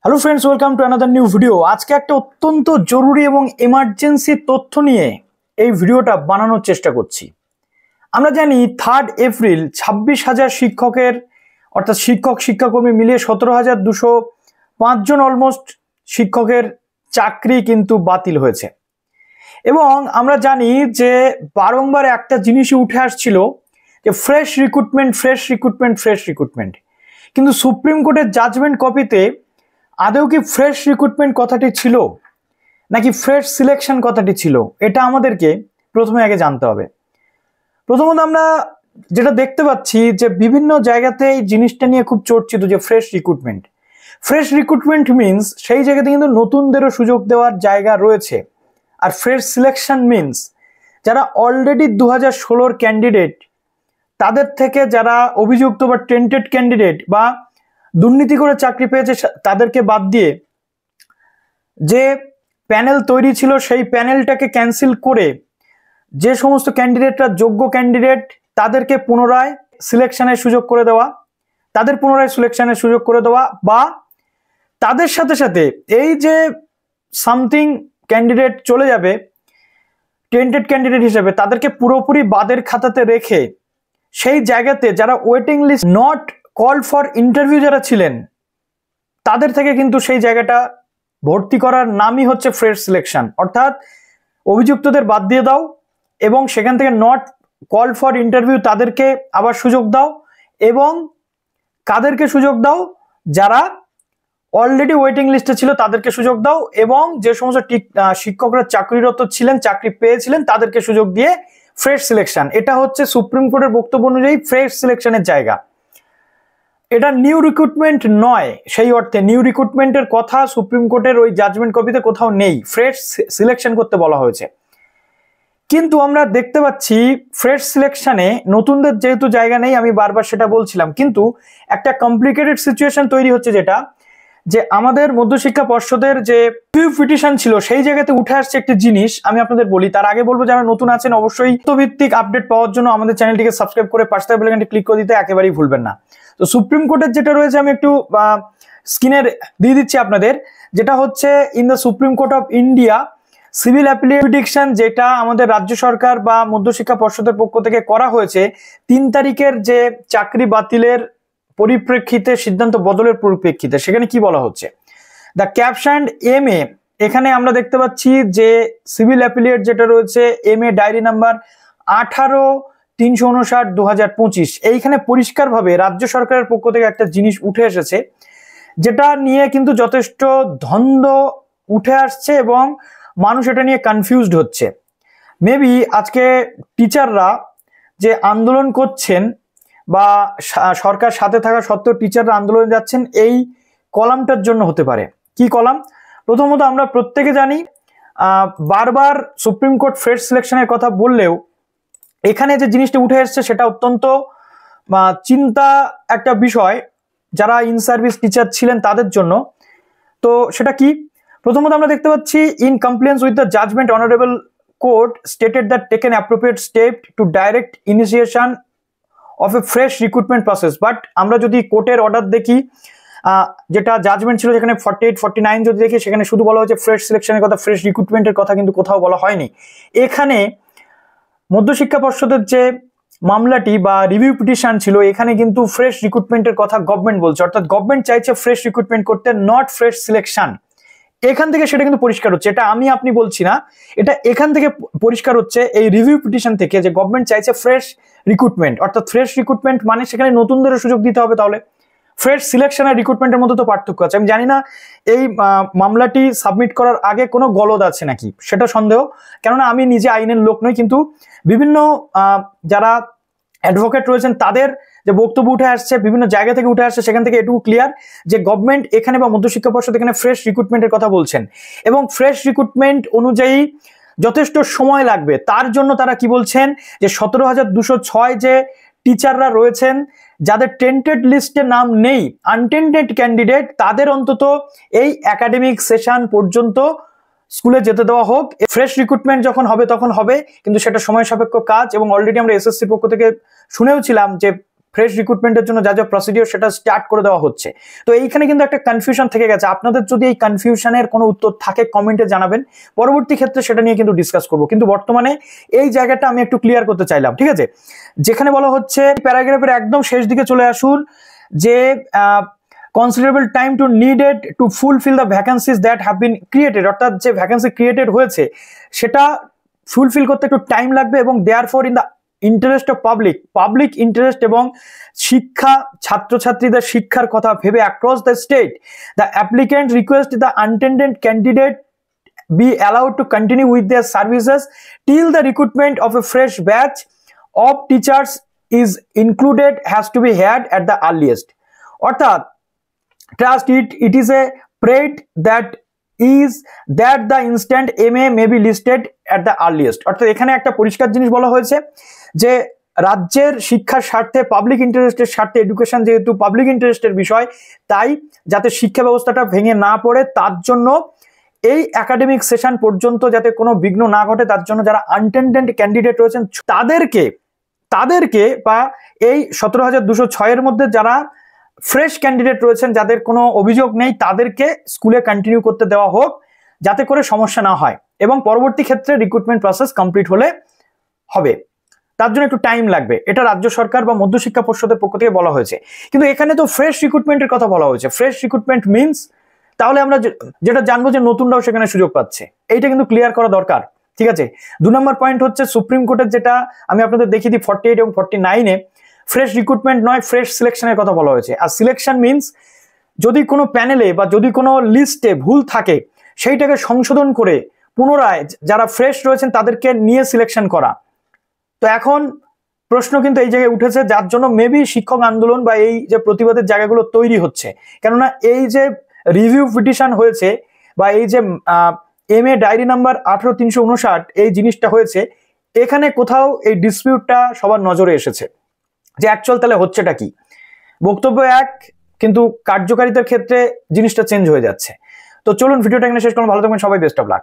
Hello friends, welcome to another new video. আজকে একটা অত্যন্ত জরুরি এবং এমার্জেন্সি তথ্য নিয়ে এই ভিডিওটা বানানোর চেষ্টা করছি। আমরা জানি 3 এপ্রিল 26,000 শিক্ষকের অর্থাৎ শিক্ষাকর্মী মিলিয়ে 17,205 জন অলমোস্ট শিক্ষকের চাকরি কিন্তু বাতিল হয়েছে। এবং আমরা জানি যে বারংবার একটা জিনিসই উঠে আসছিল যে ফ্রেশ রিক্রুটমেন্ট। কিন্তু সুপ্রিম কোর্টের জাজমেন্ট কপিতে আদৌ কি ফ্রেশ রিক্রুটমেন্ট কথাটি ছিল নাকি ফ্রেশ সিলেকশন কথাটি ছিল, এটা আমাদেরকে প্রথমে আগে জানতে হবে। প্রথমত আমরা যেটা দেখতে পাচ্ছি যে বিভিন্ন জায়গাতে এই জিনিসটা নিয়ে খুব চর্চিত যে ফ্রেশ রিক্রুটমেন্ট মিনস সেই জায়গাতে কিন্তু নতুনদেরও সুযোগ দেওয়ার জায়গা রয়েছে। আর ফ্রেশ সিলেকশন মিনস যারা অলরেডি 2016 ক্যান্ডিডেট তাদের থেকে যারা অভিযুক্ত বা টেন্টেড ক্যান্ডিডেট বা দুর্নীতি করে চাকরি পেয়েছে তাদেরকে বাদ দিয়ে যে প্যানেল তৈরি ছিল সেই প্যানেলটাকে ক্যান্সেল করে যে সমস্ত ক্যান্ডিডেটরা যোগ্য ক্যান্ডিডেট তাদেরকে পুনরায় সিলেকশনের সুযোগ করে দেওয়া বা তাদের সাথে সাথে এই যে সামথিং ক্যান্ডিডেট চলে যাবে টেন্টেড ক্যান্ডিডেট হিসেবে তাদেরকে পুরোপুরি বাদের খাতাতে রেখে সেই জায়গাতে যারা waiting list not call for interview যারা ছিলেন তাদের থেকে কিন্তু সেই জায়গাটা ভর্তি করার নামই হচ্ছে ফ্রেশ সিলেকশন। অর্থাৎ অভিযুক্তদের বাদ দিয়ে দাও এবং সেখান থেকে নট কল ফর ইন্টারভিউ তাদেরকে আবার সুযোগ দাও এবং কাদেরকে সুযোগ দাও যারা অলরেডি ওয়েটিং লিস্টে ছিল তাদেরকে সুযোগ দাও এবং যে সমস্ত শিক্ষকরা চাকরিরত ছিলেন চাকরি পেয়েছিলেন তাদেরকে সুযোগ দিয়ে ফ্রেশ সিলেকশন। এটা হচ্ছে সুপ্রিম কোর্টের বক্তব্য অনুযায়ী ফ্রেশ সিলেকশনের জায়গা। এটা নিউ রিক্রুটমেন্ট নয়, সেই অর্থে নিউ রিক্রুটমেন্টের কথা সুপ্রিম কোর্টের ওই জাজমেন্ট কপিতে কোথাও নেই, ফ্রেশ সিলেকশন করতে বলা হয়েছে। কিন্তু আমরা দেখতে পাচ্ছি ফ্রেশ সিলেকশনে নতুনদের যেহেতু জায়গা নেই, আমি বারবার সেটা বলছিলাম, কিন্তু একটা কমপ্লিকেটেড সিচুয়েশন তৈরি হচ্ছে যেটা যে আমাদের মধ্যশিক্ষা পর্ষদের যে পিটিশন ছিল সেই জায়গাতে উঠে আসছে একটি জিনিস আমি আপনাদের বলি। তার আগে বলবো যারা নতুন আছেন অবশ্যই ভিত্তিক আপডেট পাওয়ার জন্য আমাদের চ্যানেলটিকে সাবস্ক্রাইব করে পাশে থাকা বেল আইকনটি ক্লিক করে দিতে একেবারেই ভুলবেন না। তো সুপ্রিম কোর্টের যেটা রয়েছে আমি একটু স্ক্রিনে দিয়ে দিচ্ছি আপনাদের, যেটা হচ্ছে in the supreme court of India civil appellate petition, যেটা আমাদের রাজ্য সরকার বা মধ্যশিক্ষা পর্ষদের পক্ষ থেকে করা হয়েছে 3 তারিখের যে চাকরি বাতিলের পরিপ্রেক্ষিতে সিদ্ধান্ত বদলের পরিপ্রেক্ষিতে। সেখানে কি বলা হচ্ছে, দ্য ক্যাপশন MA, এখানে আমরা দেখতে পাচ্ছি যে সিভিল অ্যাপিলেট যেটা রয়েছে MA ডায়েরি নাম্বার 18-359/2025, এইখানে পরিষ্কারভাবে রাজ্য সরকারের পক্ষ থেকে একটা জিনিস উঠে এসেছে যেটা নিয়ে কিন্তু যথেষ্ট দ্বন্দ্ব উঠে আসছে এবং মানুষ এটা নিয়ে কনফিউজড হচ্ছে। মেবি আজকে টিচাররা যে আন্দোলন করছেন বা সরকার সাথে থাকা সত্ত্বেও টিচাররা আন্দোলনে যাচ্ছেন এই কলামটার জন্য হতে পারে। কি কলাম? প্রথমত আমরা প্রত্যেকে জানি বারবার সুপ্রিম কোর্ট ফ্রেশ সিলেকশনের কথা বললেও এখানে যে জিনিসটা উঠে এসছে সেটা অত্যন্ত চিন্তা একটা বিষয় যারা ইন সার্ভিস টিচার ছিলেন তাদের জন্য। তো সেটা কি? প্রথমত আমরা দেখতে পাচ্ছি in compliance with the judgement honourable court stated that taken appropriate step to direct initiation of a fresh recruitment process. But আমরা যদি কোর্টের অর্ডার দেখি যেটা জাজমেন্ট ছিল যেখানে 48-49 যদি দেখি সেখানে শুধু বলা হয়েছে ফ্রেশ সিলেকশনের কথা, ফ্রেশ রিক্রুটমেন্টের কথা কিন্তু কোথাও বলা হয়নি। এখানে মধ্যশিক্ষা পর্ষদের যে মামলাটি বা রিভিউ পিটিশন ছিল এখানে কিন্তু ফ্রেশ রিক্রুটমেন্টের কথা গভর্নমেন্ট বলছে, অর্থাৎ গভর্নমেন্ট চাইছে ফ্রেশ রিক্রুটমেন্ট করতে, নট ফ্রেশ সিলেকশন। এখান থেকে সেটা কিন্তু পরিষ্কার হচ্ছে, এটা আপনি বলছি না, এটা এখান থেকে পরিষ্কার হচ্ছে এই রিভিউ পিটিশন থেকে যে গভর্নমেন্ট চাইছে ফ্রেশ রিক্রুটমেন্ট। অর্থাৎ ফ্রেশ রিক্রুটমেন্ট মানে সেখানে নতুনদেরও সুযোগ দিতে হবে। তাহলে ফ্রেশ সিলেকশন আর রিক্রুটমেন্টের মধ্যে তো পার্থক্য আছে। আমি জানি না এই মামলাটি সাবমিট করার আগে কোনো গলদ আছে নাকি, সেটা সন্দেহ, কেননা আমি নিজে আইনের লোক নই, কিন্তু বিভিন্ন যারা অ্যাডভোকেট রয়েছেন তাদের যে বক্তব্য উঠে আসছে বিভিন্ন জায়গা থেকে উঠে আসছে সেখান থেকে এটুকু ক্লিয়ার যে গভর্নমেন্ট এখানে বা মধ্যশিক্ষা পর্ষদ এখানে ফ্রেশ রিক্রুটমেন্টের কথা বলছেন এবং ফ্রেশ রিক্রুটমেন্ট অনুযায়ী যথেষ্ট সময় লাগবে। তার জন্য তারা কি বলছেন যে 17,206 যে টিচাররা রয়েছেন যাদের টেন্টেড লিস্টে নাম নেই, আনটেন্টেড ক্যান্ডিডেট, তাদের অন্তত এই একাডেমিক সেশন পর্যন্ত স্কুলে যেতে দেওয়া হোক। ফ্রেশ রিক্রুটমেন্ট যখন হবে তখন হবে, কিন্তু সেটা সময় সাপেক্ষ কাজ এবং অলরেডি আমরা এসএসসির পক্ষ থেকে শুনেও ছিলাম যে ফ্রেশ রিক্রুটমেন্টের জন্য যা যা প্রসিডিওর সেটা স্টার্ট করে দেওয়া হচ্ছে। তো এইখানে কিন্তু একটা কনফিউশন থেকে গেছে। আপনাদের যদি এই কনফিউশনের কোনো উত্তর থাকে কমেন্টে জানাবেন, পরবর্তী ক্ষেত্রে সেটা নিয়ে কিন্তু ডিসকাস করব। কিন্তু বর্তমানে এই জায়গাটা আমি একটু ক্লিয়ার করতে চাইলাম, ঠিক আছে? যেখানে বলা হচ্ছে প্যারাগ্রাফের একদম শেষ দিকে চলে আসুন যে considerable time to needed to fulfill the vacancies that have been created, অর্থাৎ যে ভ্যাকেন্সি ক্রিয়েটেড হয়েছে সেটা ফুলফিল করতে একটু টাইম লাগবে, এবং therefore in the interest of public interest এবং শিক্ষা ছাত্রছাত্রীদের শিক্ষার কথা ভেবে across the state the applicant request the unattended candidate be allowed to continue with their services till the recruitment of a fresh batch of teachers is included has to be had at the earliest. অর্থাৎ trust it is a prayed that the instant MA may be listed at the earliest. অর্থাৎ এখানে একটা পরিষ্কার জিনিস বলা হয়েছে যে রাজ্যের শিক্ষার স্বার্থে, পাবলিক ইন্টারেস্টের স্বার্থে, এডুকেশন যেহেতু পাবলিক ইন্টারেস্টের বিষয়, তাই যাতে শিক্ষা ব্যবস্থাটা ভেঙে না পড়ে তার জন্য এই একাডেমিক সেশন পর্যন্ত যাতে কোনো বিঘ্ন না ঘটে তার জন্য যারা আনটেন্ডেড ক্যান্ডিডেট রয়েছেন তাদেরকে বা এই 17,206 এর মধ্যে যারা ফ্রেশ ক্যান্ডিডেট রয়েছেন যাদের কোনো অভিযোগ নেই তাদেরকে স্কুলে কন্টিনিউ করতে দেওয়া হোক, যাতে করে সমস্যা না হয়, এবং পরবর্তী ক্ষেত্রে রিক্রুটমেন্ট প্রসেস কমপ্লিট হলে হবে। তার জন্য একটু টাইম লাগবে, এটা রাজ্য সরকার বা মধ্যশিক্ষা পর্ষদের পক্ষ থেকে বলা হয়েছে। কিন্তু এখানে তো ফ্রেশ রিক্রুটমেন্টের কথা বলা হয়েছে। ফ্রেশ রিক্রুটমেন্ট মিনস তাহলে আমরা যেটা জানবো যে নতুনরাও সেখানে সুযোগ পাচ্ছে, এইটা কিন্তু ক্লিয়ার করা দরকার, ঠিক আছে? 2 নম্বর পয়েন্ট হচ্ছে সুপ্রিম কোর্টের, যেটা আমি আপনাদের দেখিয়ে দিই 48 এবং 49-এ ফ্রেশ রিক্রুটমেন্ট নয়, ফ্রেশ সিলেকশনের কথা বলা হয়েছে। আর সিলেকশন মিনস যদি কোনো প্যানেলে বা যদি কোনো লিস্টে ভুল থাকে সেইটাকে সংশোধন করে পুনরায় যারা ফ্রেশ রয়েছেন তাদেরকে নিয়ে সিলেকশন করা। তো এখন প্রশ্ন কিন্তু এই জায়গায় উঠেছে, যার জন্য মেবি শিক্ষক আন্দোলন বা এই যে প্রতিবাদের জায়গাগুলো তৈরি হচ্ছে। কেননা এই যে রিভিউ পিটিশন হয়েছে বা এই যে MA ডায়েরি নাম্বার 18,359 এই জিনিসটা হয়েছে, এখানে কোথাও এই ডিসপিউটটা সবার নজরে এসেছে যে অ্যাকচুয়াল তাহলে হচ্ছেটা কি। বক্তব্য এক, কিন্তু কার্যকারিতার ক্ষেত্রে জিনিসটা চেঞ্জ হয়ে যাচ্ছে। তো চলুন ভিডিওটা এখানে শেষ করুন। ভালো থাকবেন সবাই, বেস্ট অফ লাক।